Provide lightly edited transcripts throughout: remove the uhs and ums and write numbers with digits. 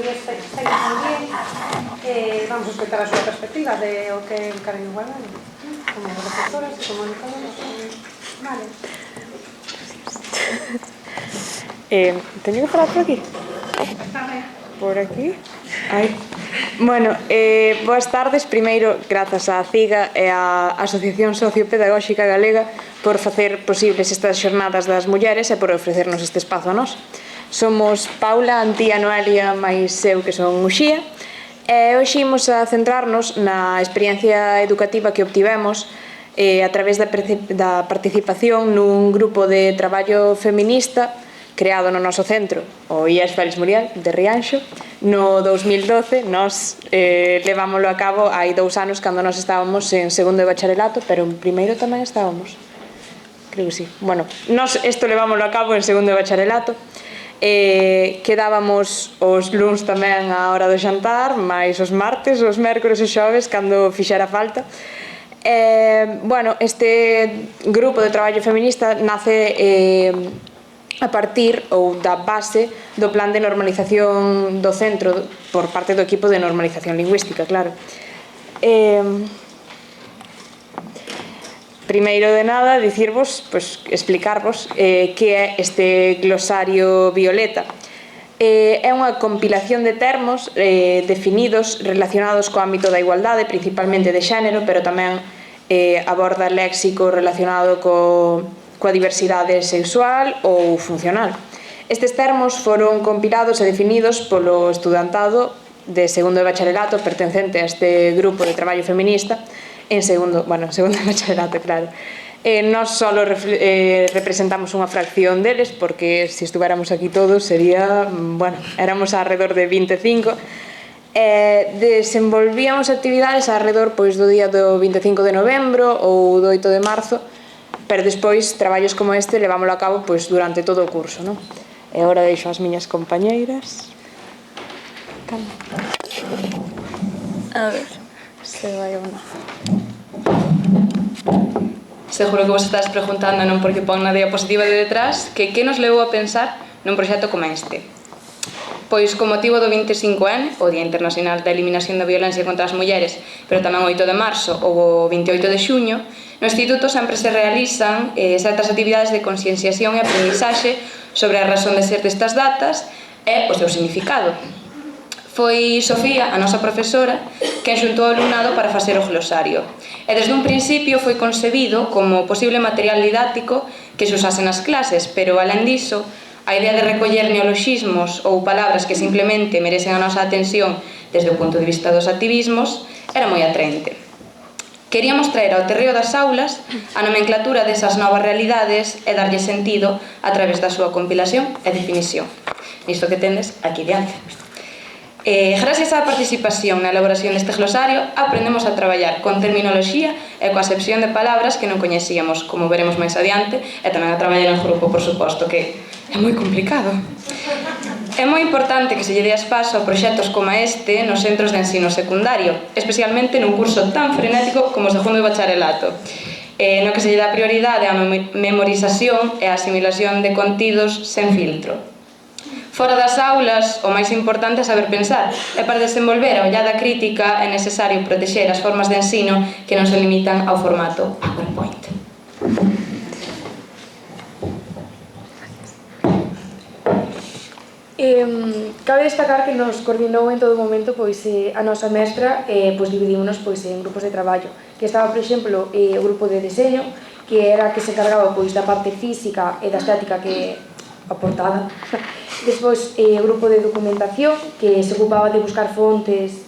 ellas seguen tamén. Vamos a escutar a súa perspectiva de o que encaran igualdade, como receptoras e comunicadoras. Vale. Teño que falar por aquí? Por aquí? Aí. Bueno, boas tardes. Primeiro, grazas á CIGA e á Asociación Sociopedagóxica Galega por facer posibles estas xornadas das mulleres e por ofrecernos este espazo a nós. Somos Paula, Antía, Noelia, máis eu que son Uxía, e hoxe imos a centrarnos na experiencia educativa que obtivemos a través da participación nun grupo de traballo feminista creado no noso centro, o IES Félix Muriel, de Rianxo, no 2012. Nos levámoslo a cabo hai 2 anos cando nos estábamos en segundo de bacharelato, pero en primeiro tamén estábamos. Creo que sí. Bueno, nos isto levámoslo a cabo en segundo de bacharelato. Quedábamos os luns tamén á hora do xantar, máis os martes, os mércores e xoves, cando fixera falta. Bueno, este grupo de traballo feminista nace a partir ou da base do plan de normalización do centro por parte do equipo de normalización lingüística, claro. Primeiro de nada, dicirvos, explicarvos que é este glosario violeta. É unha compilación de termos definidos relacionados co ámbito da igualdade, principalmente de xénero, pero tamén aborda léxico relacionado coa diversidade sexual ou funcional. Estes termos foron compilados e definidos polo estudantado de segundo de bacharelato pertencente a este grupo de traballo feminista en segundo de bacharelato, claro. Nós só representamos unha fracción deles, porque se estuveramos aquí todos sería, éramos alrededor de 25. Desenvolvíamos actividades alrededor do día do 25 de novembro ou do 8 de marzo, pero despois traballos como este levámoslo a cabo durante todo o curso, non? E agora deixo as miñas compañeiras. A ver, se vai ou non. Seguro que vos estás preguntando, non porque pon na diapositiva de detrás, que nos levou a pensar nun proxecto como este. Pois con motivo do 25N, o Día Internacional da Eliminación da Violencia contra as Mulleres, pero tamén o 8 de marzo ou o 28 de xuño, no Instituto sempre se realizan certas actividades de concienciación e aprendizaxe sobre a razón de ser destas datas e o seu significado. Foi Sofía, a nosa profesora, quen xuntou o alumnado para facer o glosario. E desde un principio foi concebido como posible material didáctico que se usase nas clases, pero alén diso, a idea de recoller neoloxismos ou palabras que simplemente meresen a nosa atención desde o punto de vista dos activismos era moi atraente. Queríamos traer ao terreo das aulas a nomenclatura desas novas realidades e darlle sentido a través da súa compilación e definición. Isto que tendes aquí diante. Gracias á participación na elaboración deste glosario, aprendemos a traballar con terminoloxía e coa acepción de palabras que non coñecíamos, como veremos máis adiante, e tamén a traballar en grupo, por suposto, que é moi complicado. É moi importante que se lle dea espazo a proxectos como este nos centros de ensino secundario, especialmente nun curso tan frenético como o segundo de bacharelato, no que se lle dá prioridade á memorización e á asimilación de contidos sen filtro. Fora das aulas, o máis importante é saber pensar, e para desenvolver a ollada crítica é necesario protexer as formas de ensino que non se limitan ao formato PowerPoint. Cabe destacar que nos coordinou en todo momento a nosa mestra, dividímonos en grupos de traballo, que estaba, por exemplo, o grupo de deseño, que era que se encargaba da parte física e da estética que aportada. Despois, o grupo de documentación, que se ocupaba de buscar fontes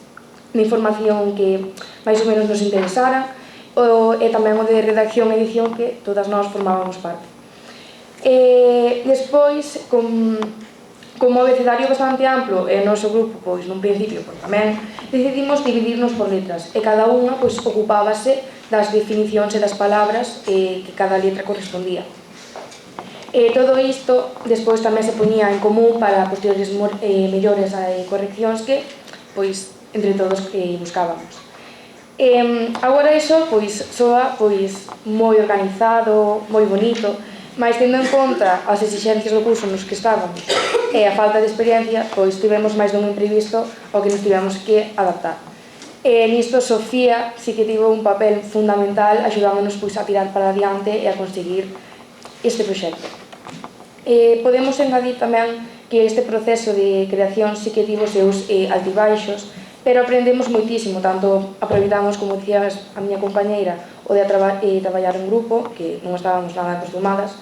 de información que máis ou menos nos interesaran, e tamén o de redacción e edición, que todas nós formábamos parte. Despois, como o abecedario bastante amplo, e o noso grupo, nun principio, tamén decidimos dividirnos por letras, e cada unha ocupábase das definicións e das palabras que cada letra correspondía. Todo isto despois tamén se poñía en común para posteriores mellores e correccións que, entre todos, buscábamos. Agora iso soa moi organizado, moi bonito, Mais tendo en conta as exixencias do curso nos que estábamos e a falta de experiencia, pois tivemos máis dun imprevisto ao que nos tivemos que adaptar. E nisto Sofía sí que tivo un papel fundamental axudándonos pois a tirar para adiante e a conseguir este proxecto. Podemos engadir tamén que este proceso de creación sí que tivo seus altibaixos, pero aprendemos moitísimo, tanto aproveitamos, como dicías a miña compañeira, o de traballar en grupo, que non estábamos nada acostumadas,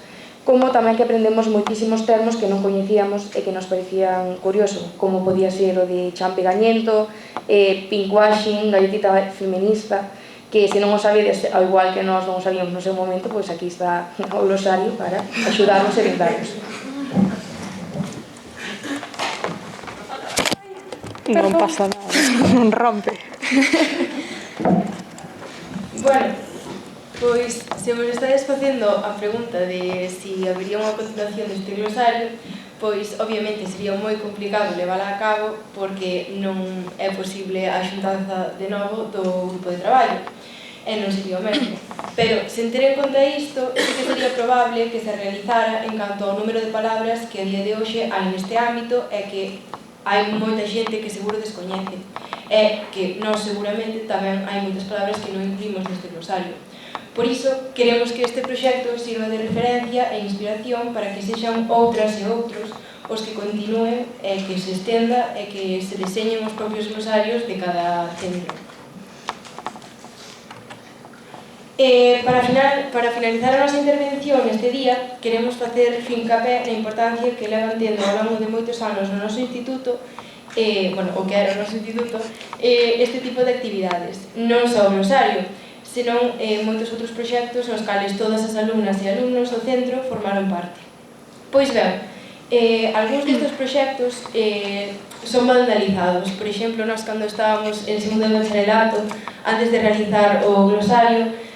como tamén que aprendemos moitísimos termos que non coñecíamos e que nos parecían curiosos, como podía ser o de champegañento, pinkwashing, galletita feminista, que se non o sabedes, ao igual que nós non o sabíamos no seu momento, pois aquí está o glosario para axudarnos e orientarnos. Non pasa nada, non rompe. Bueno, pois, se vos estades facendo a pregunta de si habería unha continuación deste glosario, pois, obviamente, sería moi complicado levala a cabo porque non é posible a xuntanza de novo do grupo de traballo, e non sería o mesmo. Pero, sen ter en conta isto, sí que sería probable que se realizara en canto ao número de palabras que a día de hoxe hai neste ámbito e que hai moita xente que seguro descoñece, e que nós seguramente tamén hai moitas palabras que non incluímos neste glosario. Por iso, queremos que este proxecto sirva de referencia e inspiración para que sexan outras e outros os que continúen e que se estenda e que se deseñen os propios glosarios de cada centro. Para finalizar a nosa intervención este día, queremos facer fincapé na importancia que levan tendo ao longo de moitos anos no noso instituto, o que era o noso instituto, este tipo de actividades. Non só o glosario, senón moitos outros proxectos nos cales todas as alumnas e alumnos do centro formaron parte. Pois ben, algúns destes proxectos son vandalizados. Por exemplo, nós cando estábamos en segundo de bacharelato, antes de realizar o glosario,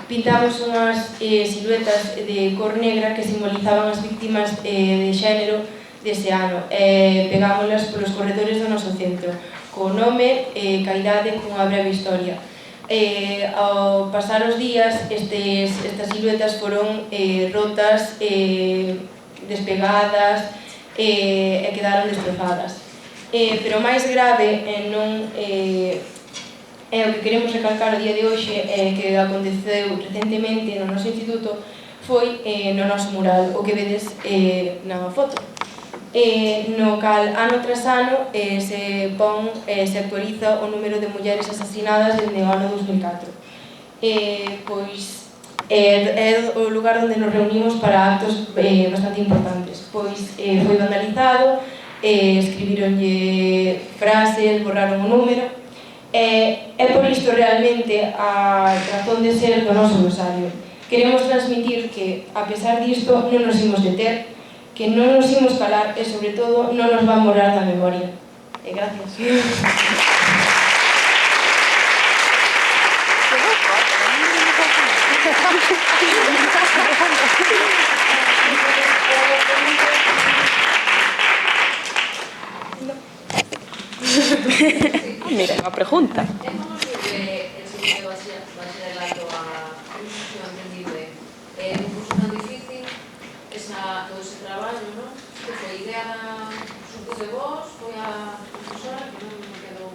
pintamos unhas siluetas de cor negra que simbolizaban as víctimas de xénero dese ano, e pegámolas polos corredores do noso centro, co nome, ca idade, cunha breve historia. Ao pasar os días, estas siluetas foron rotas, despegadas e quedaron destrozadas. Pero máis grave non é o que queremos recalcar o día de hoxe, que aconteceu recentemente no noso instituto, foi no noso mural, o que vedes na foto, no cal ano tras ano se actualiza o número de mulleres asasinadas dende o ano 2004. Pois é o lugar onde nos reunimos para actos bastante importantes, pois foi vandalizado, escribironlle frases, borraron o número. É por isto realmente a razón de ser do noso glosario. Queremos transmitir que, a pesar disto, non nos imos deter, que non nos imos calar e, sobre todo, non nos van borrar da memoria. Gracias. Mira, unha pregunta. É como sirve el segundo bacharelato a curso entendible? Un curso tan difícil, todo ese traballo, non? Que foi idea de vos, foi a profesora, que non me quedou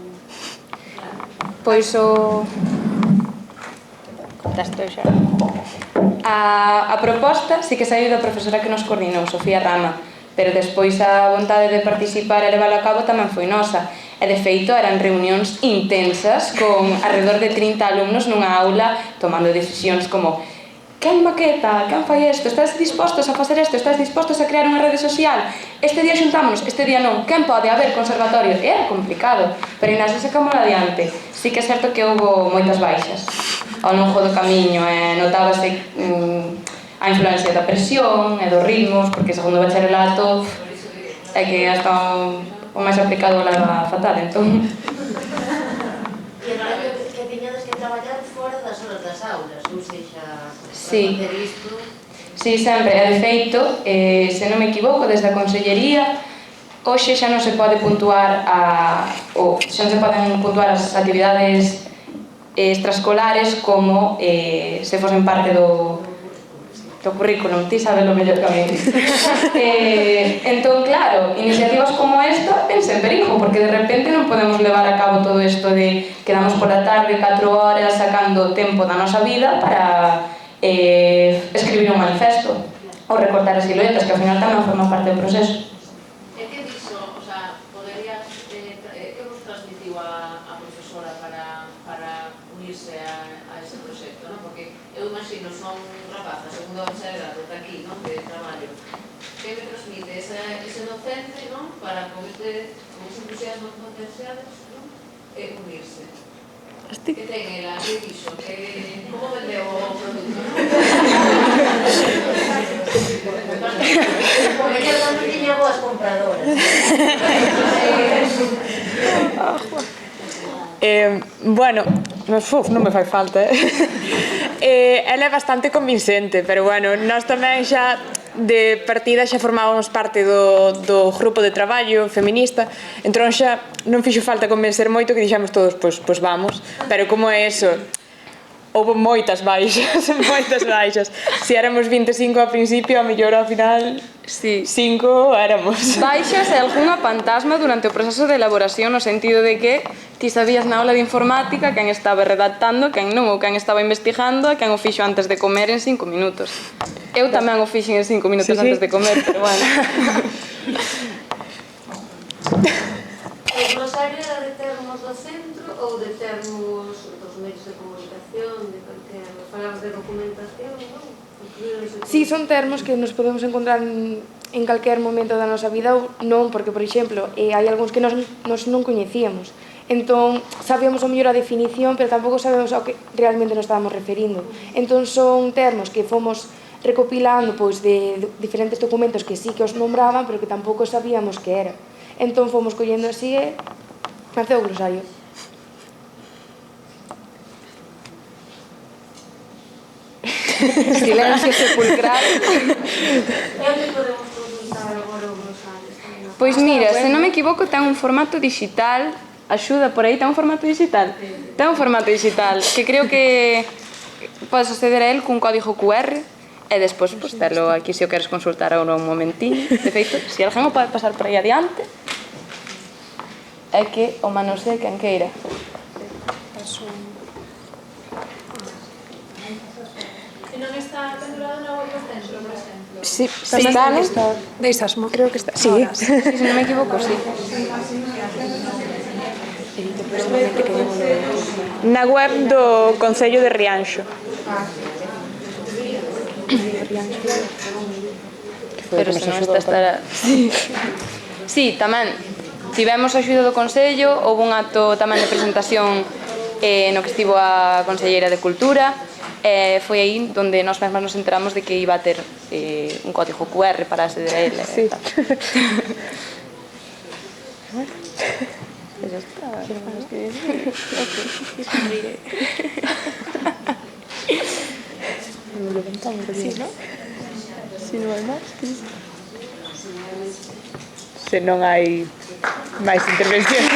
claro. Pois o... Contaste xa. A proposta sí que saiu da profesora que nos coordinou, Sofía Rama, pero despois a vontade de participar e leválo a cabo tamén foi nosa. E, de feito, eran reunións intensas con alrededor de 30 alumnos nunha aula tomando decisións como quen maqueta, quen fai isto, estás dispostos a facer isto, estás dispostos a crear unha rede social, este día xuntámonos, este día non, quen pode haber conservatorio? Era complicado, pero ainda se sacamos adiante. Sí que é certo que houve moitas baixas ao longo do camiño, e notábase a influencia da presión e dos ritmos, porque segundo bacharelato é que hasta o máis aplicado leva fatal, entón. E en algo que tiñades que traballar fora das horas das aulas, ou seja, Sí. facer isto... Sí, sempre, e de feito, se non me equivoco, desde a Consellería, hoxe xa non se pode puntuar xa non se poden puntuar as actividades extraescolares como se fosen parte teu currículum, ti sabes lo mellor que a mí. Entón, claro, iniciativas como esta pensa en perigo, porque de repente non podemos levar a cabo todo isto de quedamos pola tarde 4 horas sacando tempo da nosa vida para escribir un manifesto ou recortar as siluetas, que ao final tamén forma parte do proceso. E que dixo, o sea, poderías, que vos transmitiu a profesora para unirse a ese proxecto, non? Porque eu imagino, son rapazas, segundo bacharelato, de aquí, non? De traballo. Que me transmite ese docente, non? Para con ese entusiasmo potenciales, non? Unirse. Que ten ela, que dixo, que como vendeu o produto, non? Porque eu non tiña boas compradoras. Bueno, non me fai falta, ela é bastante convincente, pero bueno, nós tamén xa de partida xa formábamos parte do grupo de traballo feminista, entón xa non fixo falta convencer moito que dixamos todos, pois vamos, pero como é eso, houve moitas baixas, moitas baixas. Se éramos 25 ao principio, a mellor ao final 5 éramos. Baixas e algunha fantasma durante o proceso de elaboración, no sentido de que ti sabías na aula de informática quen estaba redactando, quen non, ou quen estaba investigando, e quen o fixo antes de comer en 5 minutos. Eu tamén o fixen en 5 minutos antes de comer, pero bueno. O glosario era de termos do centro ou de termos dos medios de comunicación, de calquera, falamos de documentación, non? Sí, son termos que nos podemos encontrar en calquer momento da nosa vida ou non, porque, por exemplo, hai algúns que nos non coñecíamos. Entón, sabíamos o mellor a definición, pero tampouco sabemos ao que realmente nos estábamos referindo. Entón, son termos que fomos recopilando pois de diferentes documentos que sí que os nombraban, pero que tampouco sabíamos que era. Entón, fomos collendo así e naceu o glosario. Silencio sepulcral. E onde podemos consultar agora o glosario? Pois mira, se non me equivoco, ten un formato digital. Axuda, por aí ten un formato digital. Ten un formato digital que creo que podes acceder a él cun código QR e despois, pois, telo aquí se o queres consultar agora un momentiño. De feito, se alguén o pode pasar por aí adiante, é que o manosee quen queira. E non está pendurado na web do centro, por exemplo? Sí, está, non? Deisasmo. Creo que está. Sí. Si, se non me equivoco, sí. Na web do Concello de Rianxo. Pero se non estará... Sí, tamén. Tivemos a axuda do Concello, houve un acto tamén de presentación no que estivo a Conselleira de Cultura, e foi aí onde nós mesmas nos enteramos de que iba a ter un código QR para acceder a ele. Sí. Ya está. Sí, ¿no? Si non hai máis, se non hai máis intervencións.